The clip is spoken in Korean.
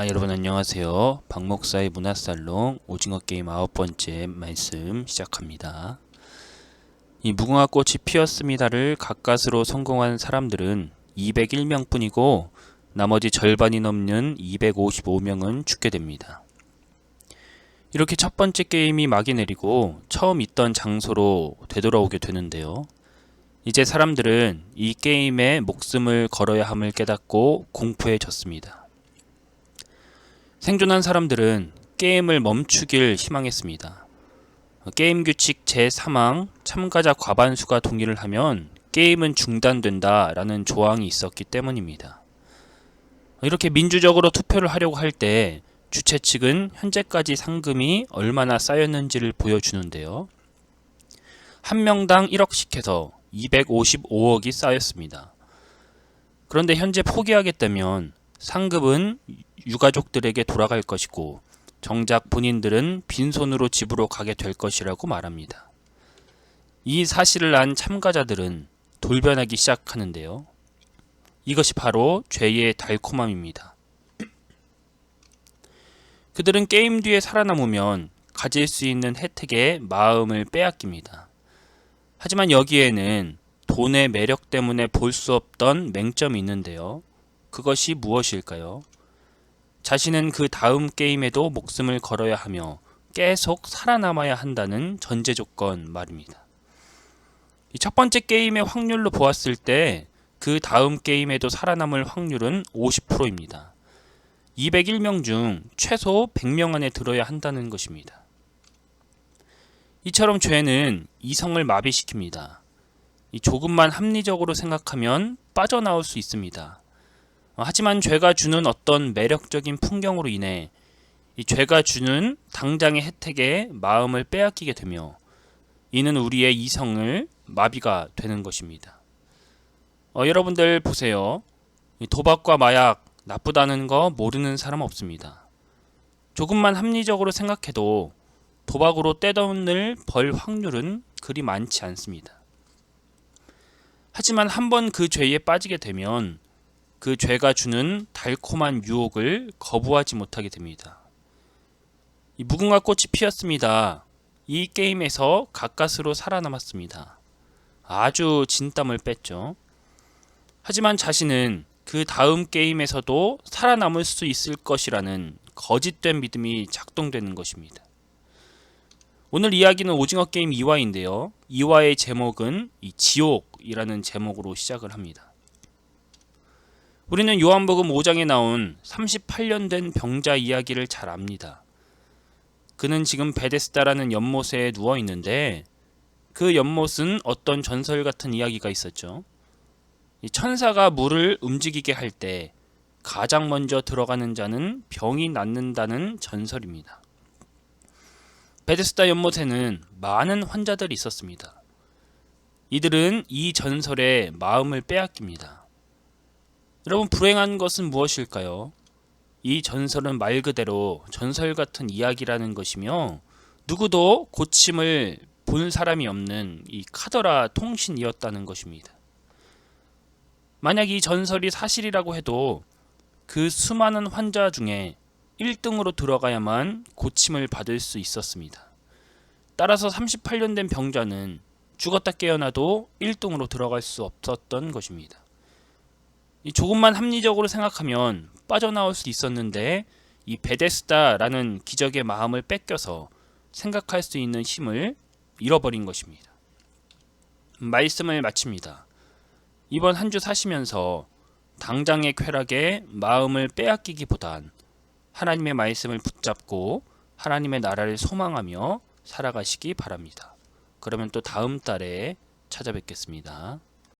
여러분 안녕하세요. 박 목사의 문화살롱 오징어 게임 9번째 말씀 시작합니다. 이 무궁화 꽃이 피었습니다를 가까스로 성공한 사람들은 201명뿐이고 나머지 절반이 넘는 255명은 죽게 됩니다. 이렇게 첫 번째 게임이 막이 내리고 처음 있던 장소로 되돌아오게 되는데요. 이제 사람들은 이 게임에 목숨을 걸어야 함을 깨닫고 공포에 졌습니다. 생존한 사람들은 게임을 멈추길 희망했습니다. 게임 규칙 제3항 참가자 과반수가 동의를 하면 게임은 중단된다 라는 조항이 있었기 때문입니다. 이렇게 민주적으로 투표를 하려고 할 때 주최 측은 현재까지 상금이 얼마나 쌓였는지를 보여주는데요. 한 명당 1억씩 해서 255억이 쌓였습니다. 그런데 현재 포기하겠다면 상급은 유가족들에게 돌아갈 것이고 정작 본인들은 빈손으로 집으로 가게 될 것이라고 말합니다. 이 사실을 안 참가자들은 돌변하기 시작하는데요. 이것이 바로 죄의 달콤함입니다. 그들은 게임 뒤에 살아남으면 가질 수 있는 혜택에 마음을 빼앗깁니다. 하지만 여기에는 돈의 매력 때문에 볼 수 없던 맹점이 있는데요. 그것이 무엇일까요? 자신은 그 다음 게임에도 목숨을 걸어야 하며 계속 살아남아야 한다는 전제 조건 말입니다. 첫 번째 게임의 확률로 보았을 때 그 다음 게임에도 살아남을 확률은 50%입니다. 201명 중 최소 100명 안에 들어야 한다는 것입니다. 이처럼 죄는 이성을 마비시킵니다. 조금만 합리적으로 생각하면 빠져나올 수 있습니다. 하지만 죄가 주는 어떤 매력적인 풍경으로 인해 이 죄가 주는 당장의 혜택에 마음을 빼앗기게 되며 이는 우리의 이성을 마비가 되는 것입니다. 여러분들 보세요. 도박과 마약 나쁘다는 거 모르는 사람 없습니다. 조금만 합리적으로 생각해도 도박으로 떼돈을 벌 확률은 그리 많지 않습니다. 하지만 한번 그 죄에 빠지게 되면 그 죄가 주는 달콤한 유혹을 거부하지 못하게 됩니다. 이 무궁화 꽃이 피었습니다. 이 게임에서 가까스로 살아남았습니다. 아주 진땀을 뺐죠. 하지만 자신은 그 다음 게임에서도 살아남을 수 있을 것이라는 거짓된 믿음이 작동되는 것입니다. 오늘 이야기는 오징어 게임 2화인데요. 2화의 제목은 이 지옥이라는 제목으로 시작을 합니다. 우리는 요한복음 5장에 나온 38년 된 병자 이야기를 잘 압니다. 그는 지금 베데스다라는 연못에 누워 있는데 그 연못은 어떤 전설 같은 이야기가 있었죠. 이 천사가 물을 움직이게 할 때 가장 먼저 들어가는 자는 병이 낫는다는 전설입니다. 베데스다 연못에는 많은 환자들이 있었습니다. 이들은 이 전설에 마음을 빼앗깁니다. 여러분, 불행한 것은 무엇일까요? 이 전설은 말 그대로 전설 같은 이야기라는 것이며 누구도 고침을 본 사람이 없는 이 카더라 통신이었다는 것입니다. 만약 이 전설이 사실이라고 해도 그 수많은 환자 중에 1등으로 들어가야만 고침을 받을 수 있었습니다. 따라서 38년 된 병자는 죽었다 깨어나도 1등으로 들어갈 수 없었던 것입니다. 조금만 합리적으로 생각하면 빠져나올 수 있었는데 이 베데스다라는 기적의 마음을 뺏겨서 생각할 수 있는 힘을 잃어버린 것입니다. 말씀을 마칩니다. 이번 한 주 사시면서 당장의 쾌락에 마음을 빼앗기기보단 하나님의 말씀을 붙잡고 하나님의 나라를 소망하며 살아가시기 바랍니다. 그러면 또 다음 달에 찾아뵙겠습니다.